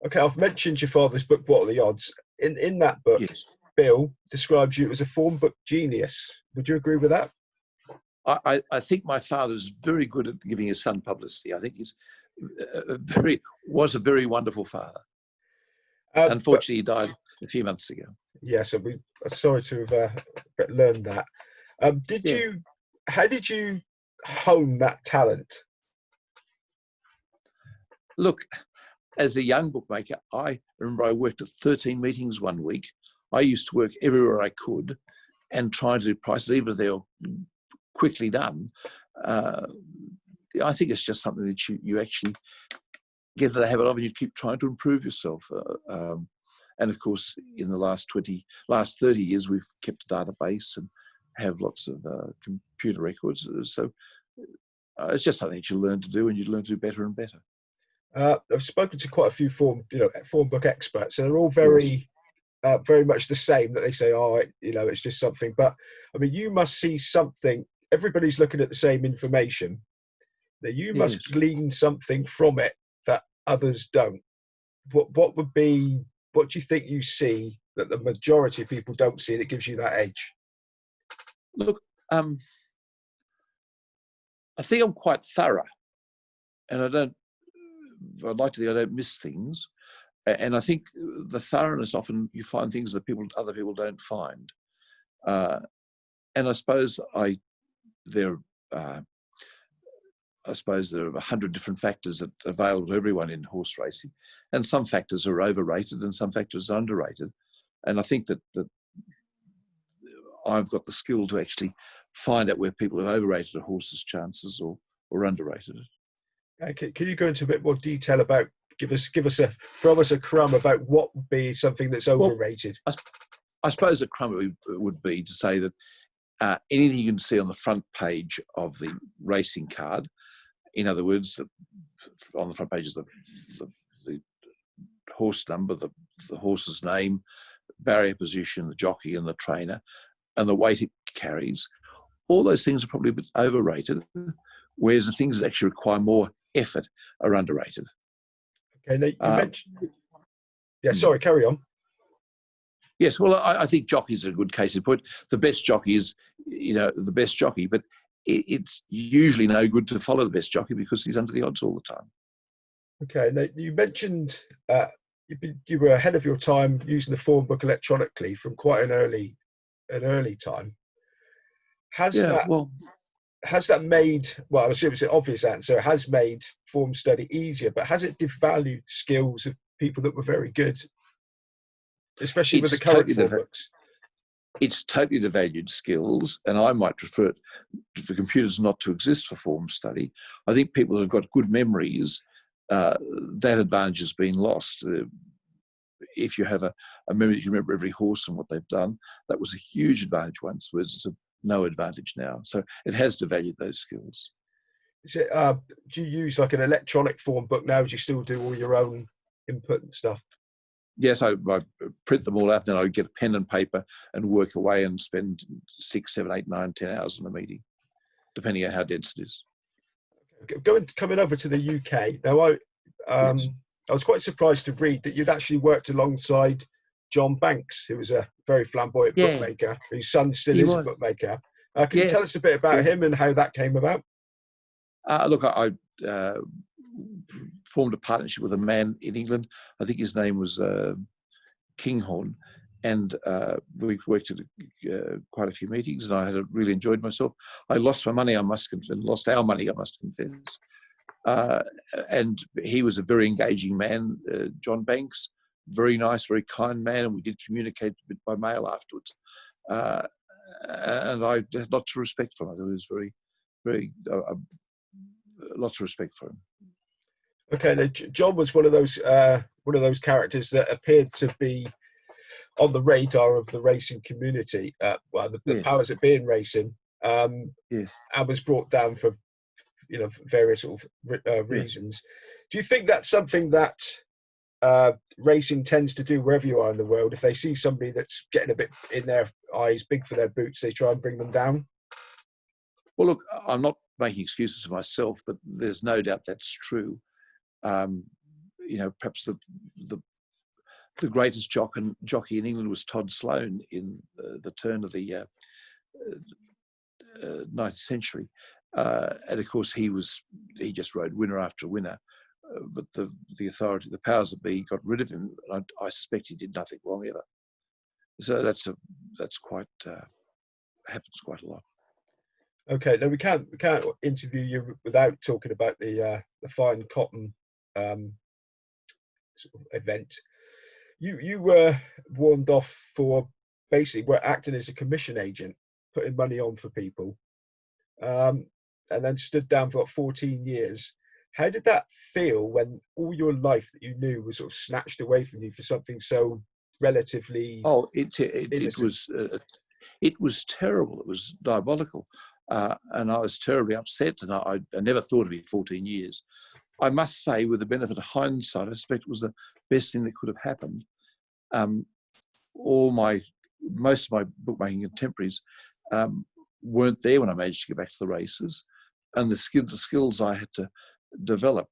Okay, I've mentioned your father's book, What Are the Odds? In that book, Yes. Bill describes you as a Formbook genius. Would you agree with that? I think my father was very good at giving his son publicity. I think he's was a very wonderful father. Unfortunately, he died a few months ago. Yeah, so we are sorry to have learned that. How did you hone that talent? Look, as a young bookmaker, I remember I worked at 13 meetings one week. I used to work everywhere I could and try to do prices, even if they were quickly done. I think it's just something that you actually get into the habit of, and you keep trying to improve yourself. And of course, in the last 30 years, we've kept a database and have lots of computer records. So it's just something that you learn to do, and you learn to do better and better. I've spoken to quite a few Formbook experts, and they're all very much the same. That they say, it's just something. But I mean, you must see something. Everybody's looking at the same information. That you must glean something from it that others don't. What do you think you see that the majority of people don't see that gives you that edge? Look, I think I'm quite thorough, and I'd like to think I don't miss things. And I think the thoroughness, often you find things that other people don't find. And I suppose there are 100 different factors that are available to everyone in horse racing, and some factors are overrated and some factors are underrated. And I think that I've got the skill to actually find out where people have overrated a horse's chances or underrated it. Can you go into a bit more detail about throw us a crumb about what would be something that's overrated? Well, I suppose a crumb would be to say that anything you can see on the front page of the racing card, in other words, on the front page is the horse number, the horse's name, barrier position, the jockey and the trainer, and the weight it carries. All those things are probably a bit overrated, whereas the things that actually require more effort are underrated. Okay, now you mentioned... Yeah, sorry, carry on. Yes, well, I think jockeys are a good case in point. The best jockey is, the best jockey, but it's usually no good to follow the best jockey because he's under the odds all the time. Okay, now you mentioned you were ahead of your time using the Formbook electronically from quite an early time. Has that made, well, I assume it's an obvious answer, it has made form study easier, but has it devalued skills of people that were very good, especially with the current Formbooks? It's totally devalued skills, and I might prefer for computers not to exist for form study. I think people who have got good memories, that advantage has been lost. If you have a memory that you remember every horse and what they've done, that was a huge advantage once, whereas it's no advantage now. So it has devalued those skills. Is it, do you use like an electronic form book now? Do you still do all your own input and stuff? Yes, I print them all out, then I get a pen and paper and work away and spend 6, 7, 8, 9, 10 hours in a meeting, depending on how dense it is. Coming over to the UK, now I was quite surprised to read that you'd actually worked alongside John Banks, who was a very flamboyant bookmaker, whose son still is a bookmaker. Can you tell us a bit about him and how that came about? Look, I formed a partnership with a man in England. I think his name was Kinghorn, and we worked at quite a few meetings, and I had really enjoyed myself. I lost my money, lost our money, I must confess. And he was a very engaging man, John Banks, very nice, very kind man, and we did communicate a bit by mail afterwards. And I had lots of respect for him. I thought he was lots of respect for him. Okay, now John was one of those characters that appeared to be on the radar of the racing community. The powers that be in racing, and was brought down for various sort of reasons. Do you think that's something that racing tends to do wherever you are in the world? If they see somebody that's getting a bit in their eyes, big for their boots, they try and bring them down? Well, look, I'm not making excuses for myself, but there's no doubt that's true. perhaps the greatest jockey in England was Todd Sloane in the turn of the 19th century, and of course he just rode winner after winner. But the authority, the powers that be, got rid of him. And I suspect he did nothing wrong ever. So that's quite happens quite a lot. Okay, now we can't interview you without talking about the fine cotton sort of event. You were warned off for basically were acting as a commission agent, putting money on for people, and then stood down for 14 years. How did that feel when all your life that you knew was sort of snatched away from you for something so relatively? Oh, it was terrible. It was diabolical, and I was terribly upset. And I never thought it'd be 14 years. I must say, with the benefit of hindsight, I suspect it was the best thing that could have happened. Most of my bookmaking contemporaries weren't there when I managed to get back to the races, and the skills I had to develop,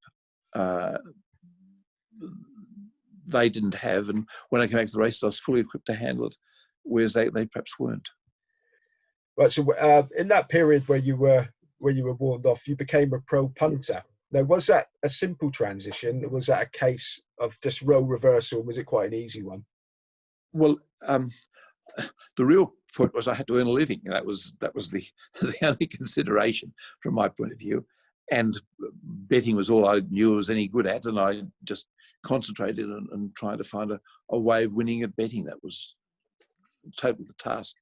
they didn't have. And when I came back to the races, I was fully equipped to handle it, whereas they perhaps weren't. Right. So in that period where you were warned off, you became a pro-punter. Now, was that a simple transition? Was that a case of just role reversal? Was it quite an easy one? Well, the real point was I had to earn a living. That was the only consideration from my point of view. And betting was all I knew I was any good at, and I just concentrated on trying to find a way of winning at betting. That was totally the task.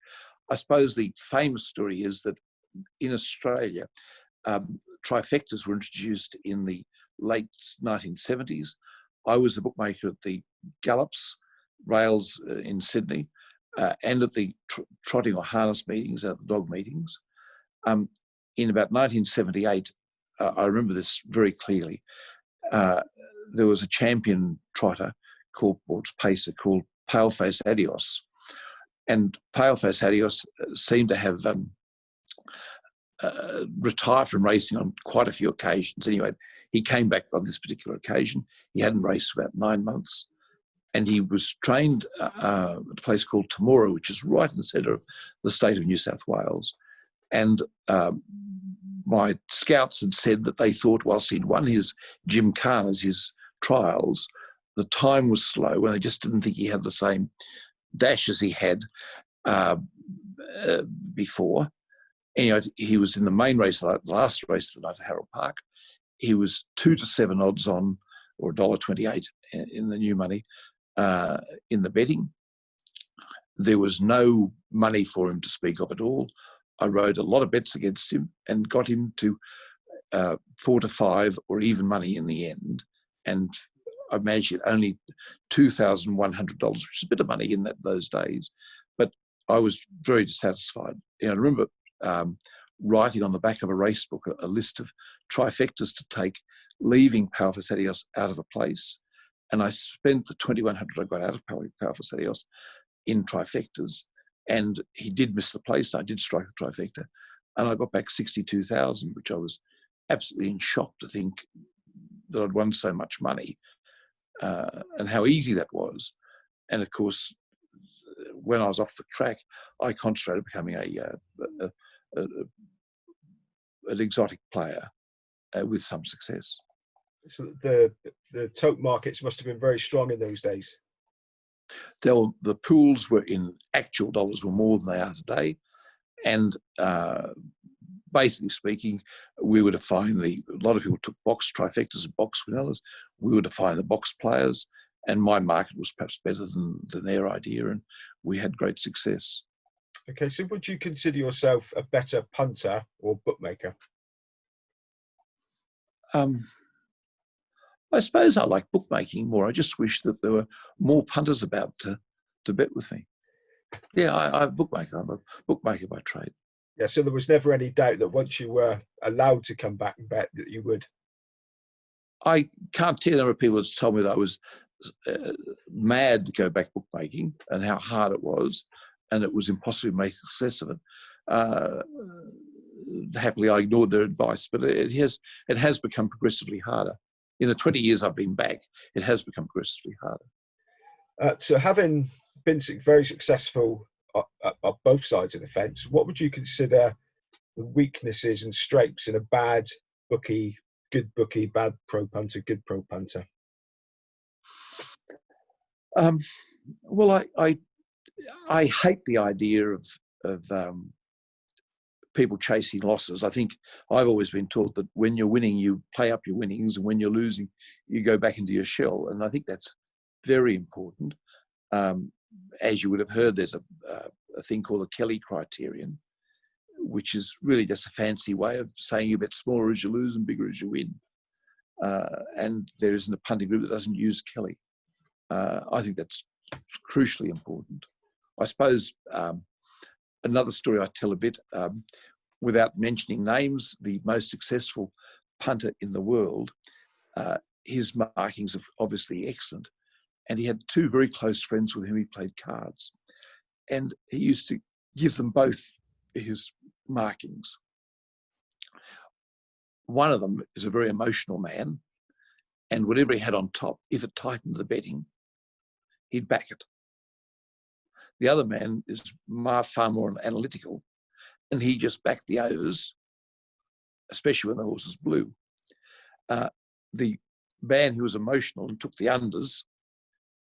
I suppose the famous story is that in Australia, trifectas were introduced in the late 1970s. I was a bookmaker at the Gallops rails in Sydney, and at the trotting or harness meetings, at the dog meetings. In about 1978, I remember this very clearly, there was a champion trotter pacer called Paleface Adios. And Paleface Adios seemed to have retired from racing on quite a few occasions. Anyway, he came back on this particular occasion. He hadn't raced for about 9 months. And he was trained at a place called Temora, which is right in the centre of the state of New South Wales. And my scouts had said that they thought whilst he'd won his gymkhanas, his trials, the time was slow, and they just didn't think he had the same dash as he had before. Anyway, he was in the main race, the last race of the night at Harold Park. He was 2 to 7 odds on, or $1.28 in the new money, in the betting. There was no money for him to speak of at all. I rode a lot of bets against him and got him to 4 to 5 or even money in the end. And I managed it only $2,100, which is a bit of money in those days. But I was very dissatisfied. I remember writing on the back of a race book a list of trifectas to take, leaving Paleface Adios out of a place. And I spent the $2,100 I got out of Paleface Adios in trifectas. And he did miss the place, and I did strike the trifecta. And I got back 62,000, which I was absolutely in shock to think that I'd won so much money, and how easy that was. And of course, when I was off the track, I concentrated on becoming an exotic player with some success. So the tote markets must have been very strong in those days. The pools were in actual dollars were more than they are today, and basically speaking, we were to find a lot of people took box trifectas and box winners. We were to find the box players, and my market was perhaps better than their idea, and we had great success. Okay, so would you consider yourself a better punter or bookmaker? I suppose I like bookmaking more. I just wish that there were more punters about to bet with me. Yeah, I'm a bookmaker. I'm a bookmaker by trade. Yeah, so there was never any doubt that once you were allowed to come back and bet that you would? I can't tell the number of people that's told me that I was mad to go back bookmaking and how hard it was, and it was impossible to make a success of it. Happily, I ignored their advice, but it has become progressively harder. in the 20 years I've been back, it has become progressively harder. So having been very successful on both sides of the fence, what would you consider the weaknesses and strengths in a bad bookie, good bookie, bad pro-punter, good pro-punter? Well, I hate the idea of people chasing losses. I think I've always been taught that when you're winning, you play up your winnings, and when you're losing, you go back into your shell. And I think that's very important. As you would have heard, there's a thing called the Kelly criterion, which is really just a fancy way of saying you bet smaller as you lose and bigger as you win. And there isn't a punting group that doesn't use Kelly. I think that's crucially important. I suppose another story I tell a bit, without mentioning names, the most successful punter in the world, his markings are obviously excellent. And he had two very close friends with whom he played cards. And he used to give them both his markings. One of them is a very emotional man, and whatever he had on top, if it tightened the betting, he'd back it. The other man is far more analytical, and he just backed the overs, especially when the horses blew. The man who was emotional and took the unders,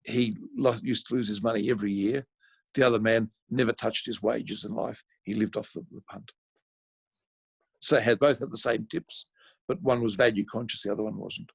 he used to lose his money every year. The other man never touched his wages in life. He lived off the punt. So they both had the same tips, but one was value conscious, the other one wasn't.